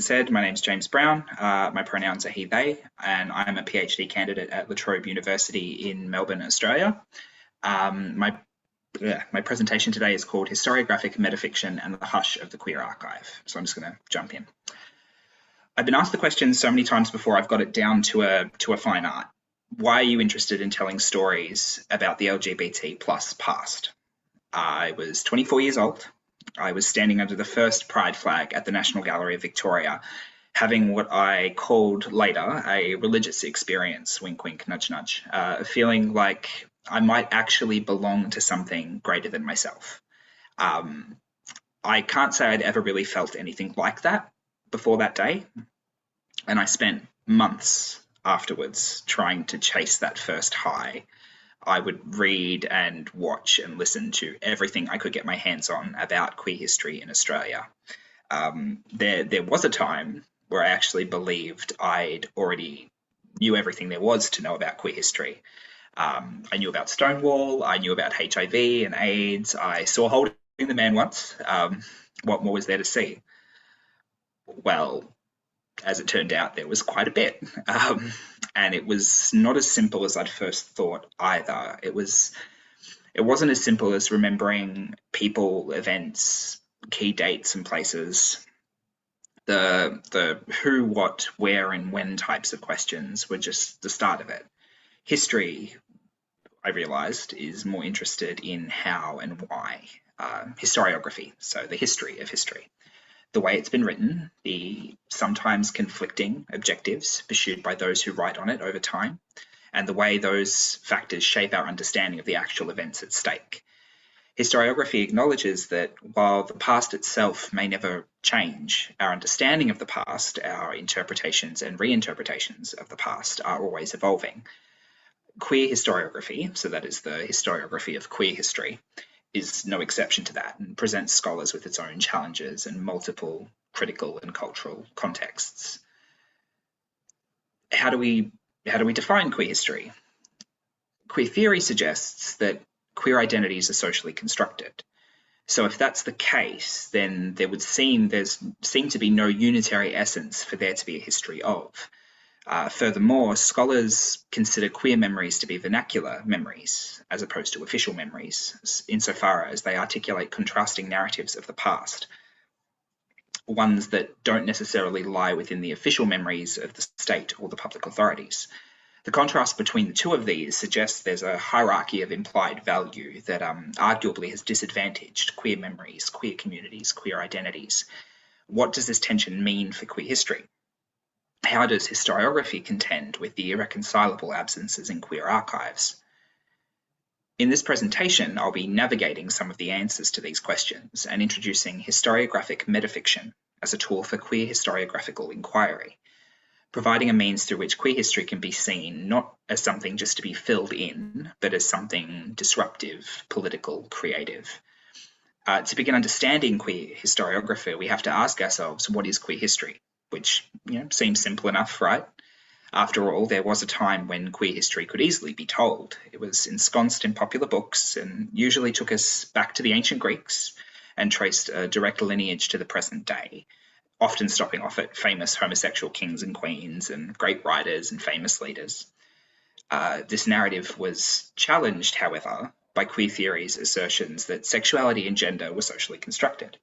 said, my name's James Brown. My pronouns are he, they, and I'm a PhD candidate at La Trobe University in Melbourne, Australia. My presentation today is called Historiographic Metafiction and the Hush of the Queer Archive. So I'm just going to jump in. I've been asked the question so many times before, I've got it down to a fine art. Why are you interested in telling stories about the LGBT plus past? I was 24 years old. I was standing under the first Pride flag at the National Gallery of Victoria, having what I called later a religious experience, wink, wink, nudge, nudge, feeling like I might actually belong to something greater than myself. I can't say I'd ever really felt anything like that before that day, and I spent months afterwards trying to chase that first high. I would read and watch and listen to everything I could get my hands on about queer history in Australia. There was a time where I actually believed I'd already knew everything there was to know about queer history. I knew about Stonewall, I knew about HIV and AIDS, I saw Holding the Man once. What more was there to see? Well, as it turned out, there was quite a bit. And it was not as simple as I'd first thought either. It wasn't as simple as remembering people, events, key dates and places. The who, what, where, and when types of questions were just the start of it. History, I realised, is more interested in how and why. Historiography, so the history of history. The way it's been written, the sometimes conflicting objectives pursued by those who write on it over time, and the way those factors shape our understanding of the actual events at stake. Historiography acknowledges that while the past itself may never change, our understanding of the past, our interpretations and reinterpretations of the past are always evolving. Queer historiography, so that is the historiography of queer history, is no exception to that and presents scholars with its own challenges and multiple critical and cultural contexts. How do we define queer history? Queer theory suggests that queer identities are socially constructed. So if that's the case, then there would seem to be no unitary essence for there to be a history of. Furthermore, scholars consider queer memories to be vernacular memories, as opposed to official memories, insofar as they articulate contrasting narratives of the past, ones that don't necessarily lie within the official memories of the state or the public authorities. The contrast between the two of these suggests there's a hierarchy of implied value that arguably has disadvantaged queer memories, queer communities, queer identities. What does this tension mean for queer history? How does historiography contend with the irreconcilable absences in queer archives? In this presentation, I'll be navigating some of the answers to these questions and introducing historiographic metafiction as a tool for queer historiographical inquiry, providing a means through which queer history can be seen not as something just to be filled in, but as something disruptive, political, creative. To begin understanding queer historiography, we have to ask ourselves, what is queer history? Which seems simple enough, right? After all, there was a time when queer history could easily be told. It was ensconced in popular books and usually took us back to the ancient Greeks and traced a direct lineage to the present day, often stopping off at famous homosexual kings and queens and great writers and famous leaders. This narrative was challenged, however, by queer theory's assertions that sexuality and gender were socially constructed.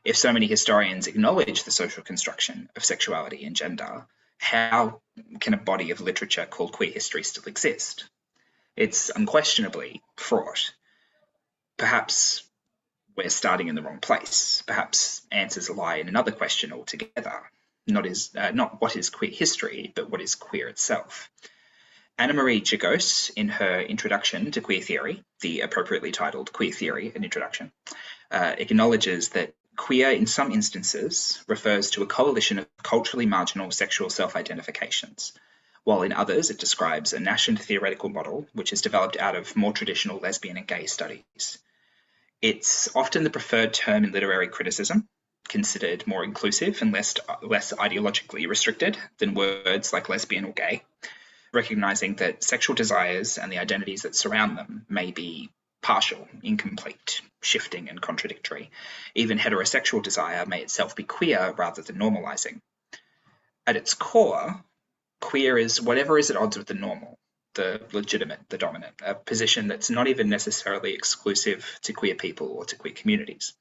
If so many historians acknowledge the social construction of sexuality and gender, how can a body of literature called queer history still exist? It's unquestionably fraught. Perhaps we're starting in the wrong place. Perhaps answers lie in another question altogether. Not what is queer history, but what is queer itself. Anna-Marie Jagos, in her introduction to queer theory, the appropriately titled Queer Theory, an introduction, acknowledges that queer, in some instances, refers to a coalition of culturally marginal sexual self-identifications, while in others it describes a nascent theoretical model which is developed out of more traditional lesbian and gay studies. It's often the preferred term in literary criticism, considered more inclusive and less ideologically restricted than words like lesbian or gay, recognizing that sexual desires and the identities that surround them may be partial, incomplete, shifting, and contradictory. Even heterosexual desire may itself be queer rather than normalizing. At its core, queer is whatever is at odds with the normal, the legitimate, the dominant, a position that's not even necessarily exclusive to queer people or to queer communities.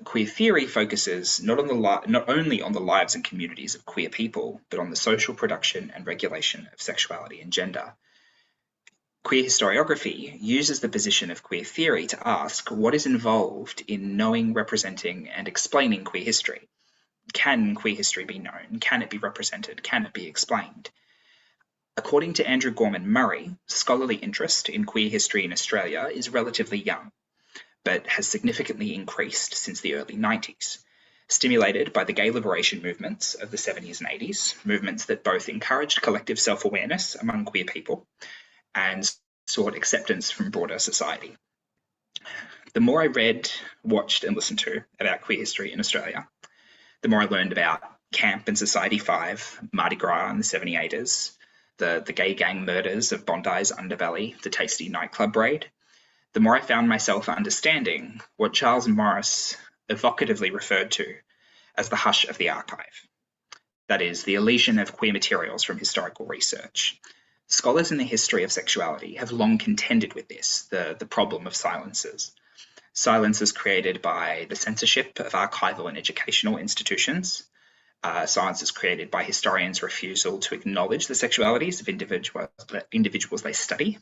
Queer theory focuses not only on the lives and communities of queer people, but on the social production and regulation of sexuality and gender. Queer historiography uses the position of queer theory to ask what is involved in knowing, representing, and explaining queer history. Can queer history be known? Can it be represented? Can it be explained? According to Andrew Gorman Murray, scholarly interest in queer history in Australia is relatively young, but has significantly increased since the early 90s, stimulated by the gay liberation movements of the 70s and 80s, movements that both encouraged collective self-awareness among queer people and sought acceptance from broader society. The more I read, watched, and listened to about queer history in Australia, the more I learned about Camp and Society 5, Mardi Gras and the 78ers, the gay gang murders of Bondi's underbelly, the Tasty nightclub raid, the more I found myself understanding what Charles Morris evocatively referred to as the hush of the archive. That is, the elision of queer materials from historical research. Scholars in the history of sexuality have long contended with this, the problem of silences. Silences created by the censorship of archival and educational institutions, silences created by historians' refusal to acknowledge the sexualities of individuals they study,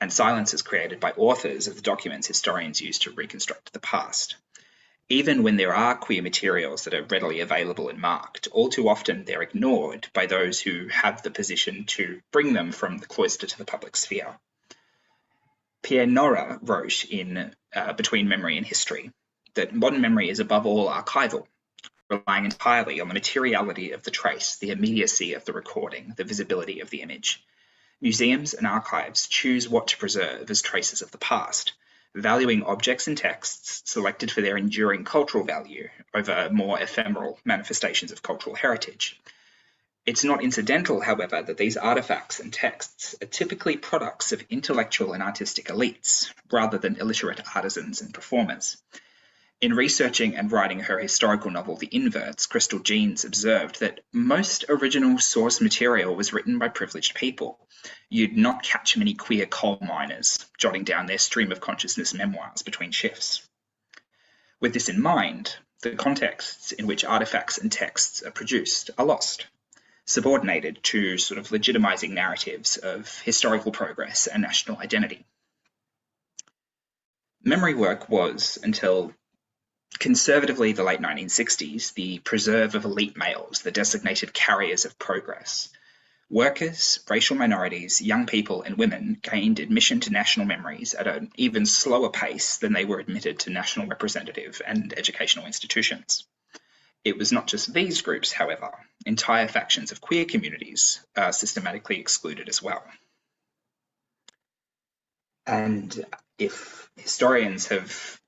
and silences created by authors of the documents historians use to reconstruct the past. Even when there are queer materials that are readily available and marked, all too often they're ignored by those who have the position to bring them from the cloister to the public sphere. Pierre Nora wrote in Between Memory and History that modern memory is above all archival, relying entirely on the materiality of the trace, the immediacy of the recording, the visibility of the image. Museums and archives choose what to preserve as traces of the past, valuing objects and texts selected for their enduring cultural value over more ephemeral manifestations of cultural heritage. It's not incidental, however, that these artifacts and texts are typically products of intellectual and artistic elites, rather than illiterate artisans and performers. In researching and writing her historical novel, The Inverts, Crystal Jeans observed that most original source material was written by privileged people. You'd not catch many queer coal miners jotting down their stream of consciousness memoirs between shifts. With this in mind, the contexts in which artifacts and texts are produced are lost, subordinated to sort of legitimizing narratives of historical progress and national identity. Memory work was, until conservatively the late 1960s, the preserve of elite males, the designated carriers of progress. Workers, racial minorities, young people, and women gained admission to national memories at an even slower pace than they were admitted to national representative and educational institutions. It was not just these groups, however. Entire factions of queer communities are systematically excluded as well. And if historians have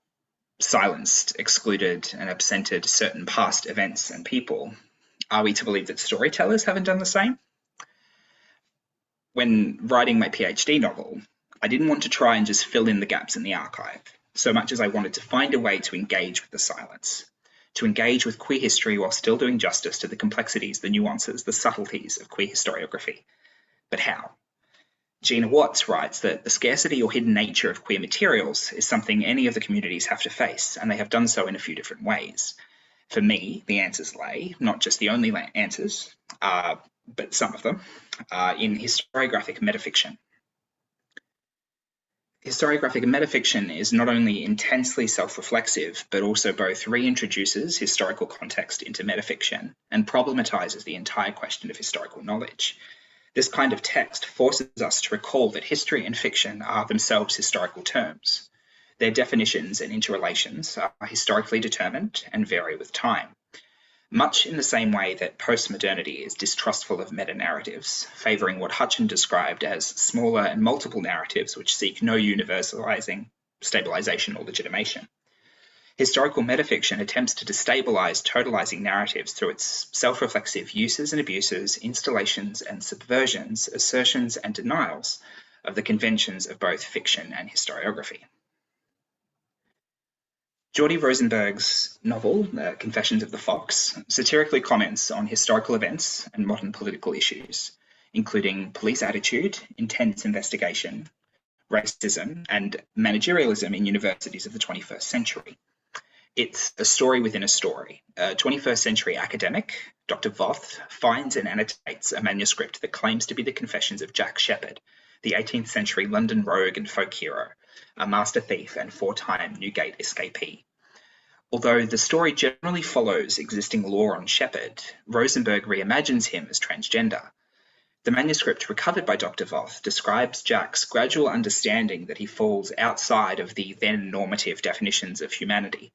silenced, excluded, and absented certain past events and people, are we to believe that storytellers haven't done the same? When writing my PhD novel, I didn't want to try and just fill in the gaps in the archive, so much as I wanted to find a way to engage with the silence, to engage with queer history while still doing justice to the complexities, the nuances, the subtleties of queer historiography. But how? Gina Watts writes that the scarcity or hidden nature of queer materials is something any of the communities have to face, and they have done so in a few different ways. For me, the answers lay, not just the only answers, but some of them, in historiographic metafiction. Historiographic metafiction is not only intensely self-reflexive, but also both reintroduces historical context into metafiction and problematizes the entire question of historical knowledge. This kind of text forces us to recall that history and fiction are themselves historical terms. Their definitions and interrelations are historically determined and vary with time. Much in the same way that postmodernity is distrustful of meta-narratives, favouring what Hutchin described as smaller and multiple narratives which seek no universalizing, stabilization, or legitimation. Historical metafiction attempts to destabilize totalizing narratives through its self-reflexive uses and abuses, installations and subversions, assertions and denials of the conventions of both fiction and historiography. Jordi Rosenberg's novel, Confessions of the Fox, satirically comments on historical events and modern political issues, including police attitude, intense investigation, racism, and managerialism in universities of the 21st century. It's a story within a story. A 21st century academic, Dr. Voth, finds and annotates a manuscript that claims to be the Confessions of Jack Sheppard, the 18th century London rogue and folk hero, a master thief and four-time Newgate escapee. Although the story generally follows existing lore on Sheppard, Rosenberg reimagines him as transgender. The manuscript recovered by Dr. Voth describes Jack's gradual understanding that he falls outside of the then normative definitions of humanity,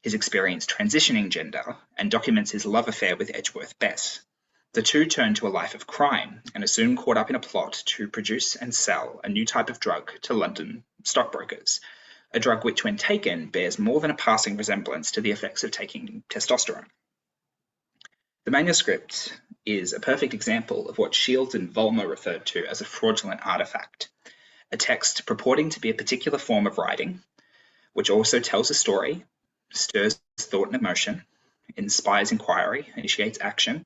his experience transitioning gender, and documents his love affair with Edgeworth Bess. The two turn to a life of crime and are soon caught up in a plot to produce and sell a new type of drug to London stockbrokers, a drug which, when taken, bears more than a passing resemblance to the effects of taking testosterone. The manuscript is a perfect example of what Shields and Vollmer referred to as a fraudulent artifact, a text purporting to be a particular form of writing, which also tells a story, stirs thought and emotion, inspires inquiry, initiates action,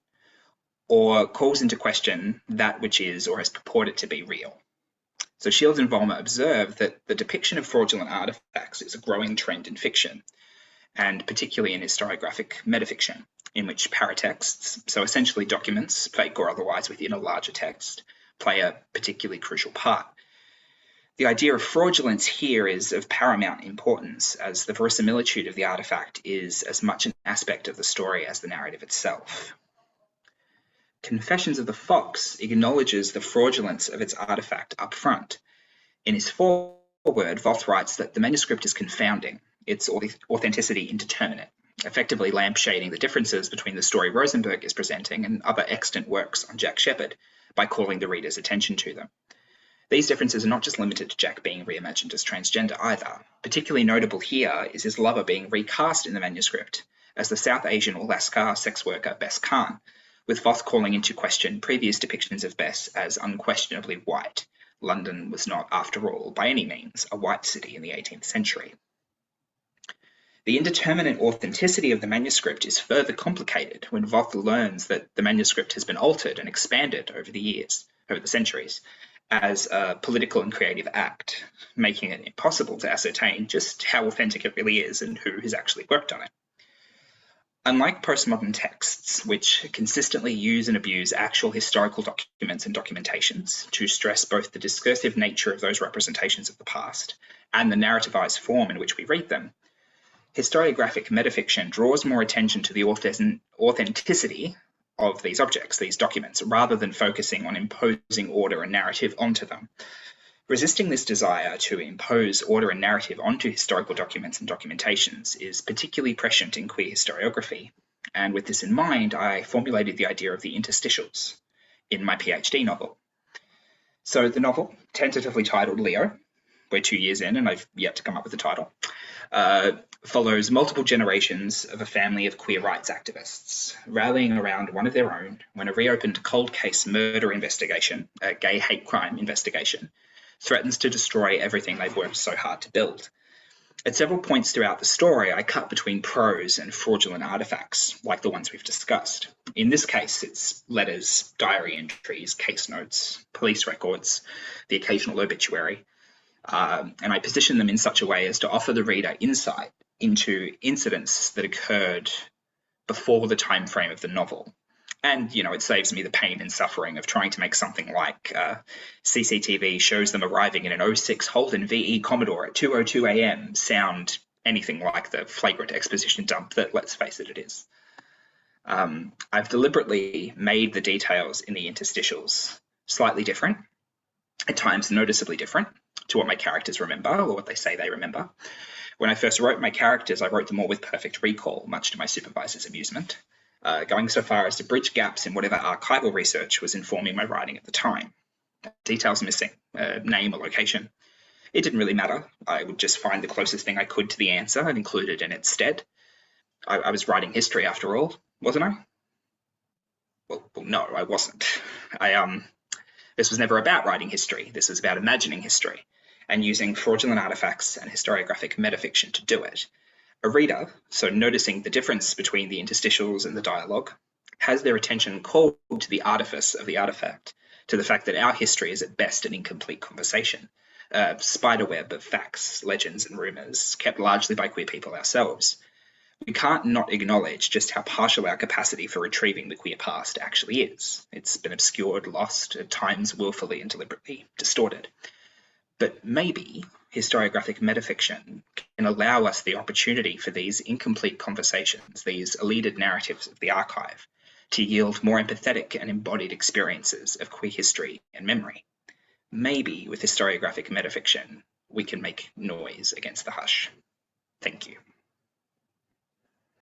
or calls into question that which is or has purported to be real. So Shields and Vollmer observe that the depiction of fraudulent artifacts is a growing trend in fiction, and particularly in historiographic metafiction, in which paratexts, so essentially documents, fake or otherwise within a larger text, play a particularly crucial part. The idea of fraudulence here is of paramount importance, as the verisimilitude of the artifact is as much an aspect of the story as the narrative itself. Confessions of the Fox acknowledges the fraudulence of its artifact up front. In his foreword, Voth writes that the manuscript is confounding, its authenticity indeterminate, effectively lampshading the differences between the story Rosenberg is presenting and other extant works on Jack Sheppard by calling the reader's attention to them. These differences are not just limited to Jack being reimagined as transgender either. Particularly notable here is his lover being recast in the manuscript as the South Asian or Lascar sex worker Bess Khan, with Voth calling into question previous depictions of Bess as unquestionably white. London was not, after all, by any means, a white city in the 18th century. The indeterminate authenticity of the manuscript is further complicated when Voth learns that the manuscript has been altered and expanded over the centuries, as a political and creative act, making it impossible to ascertain just how authentic it really is and who has actually worked on it. Unlike postmodern texts, which consistently use and abuse actual historical documents and documentations to stress both the discursive nature of those representations of the past and the narrativized form in which we read them, historiographic metafiction draws more attention to the authenticity of these objects, these documents, rather than focusing on imposing order and narrative onto them. Resisting this desire to impose order and narrative onto historical documents and documentations is particularly prescient in queer historiography, and with this in mind, I formulated the idea of the interstitials in my PhD novel. So the novel, tentatively titled Leo, we're 2 years in and I've yet to come up with a title, follows multiple generations of a family of queer rights activists, rallying around one of their own when a reopened cold case murder investigation, a gay hate crime investigation, threatens to destroy everything they've worked so hard to build. At several points throughout the story, I cut between prose and fraudulent artifacts, like the ones we've discussed. In this case, it's letters, diary entries, case notes, police records, the occasional obituary, and I position them in such a way as to offer the reader insight into incidents that occurred before the time frame of the novel. And, it saves me the pain and suffering of trying to make something like CCTV shows them arriving in an 06 Holden VE Commodore at 2:02 a.m. sound anything like the flagrant exposition dump that, let's face it, it is. I've deliberately made the details in the interstitials slightly different, at times noticeably different, to what my characters remember or what they say they remember. When I first wrote my characters, I wrote them all with perfect recall, much to my supervisor's amusement, going so far as to bridge gaps in whatever archival research was informing my writing at the time. Details missing, name or location. It didn't really matter. I would just find the closest thing I could to the answer and include it in its stead. I was writing history after all, wasn't I? Well, no, I wasn't. This was never about writing history. This was about imagining history and using fraudulent artifacts and historiographic metafiction to do it. A reader, so noticing the difference between the interstitials and the dialogue, has their attention called to the artifice of the artifact, to the fact that our history is at best an incomplete conversation, a spiderweb of facts, legends, and rumours, kept largely by queer people ourselves. We can't not acknowledge just how partial our capacity for retrieving the queer past actually is. It's been obscured, lost, at times willfully and deliberately distorted. But maybe historiographic metafiction can allow us the opportunity for these incomplete conversations, these elided narratives of the archive, to yield more empathetic and embodied experiences of queer history and memory. Maybe with historiographic metafiction, we can make noise against the hush. Thank you.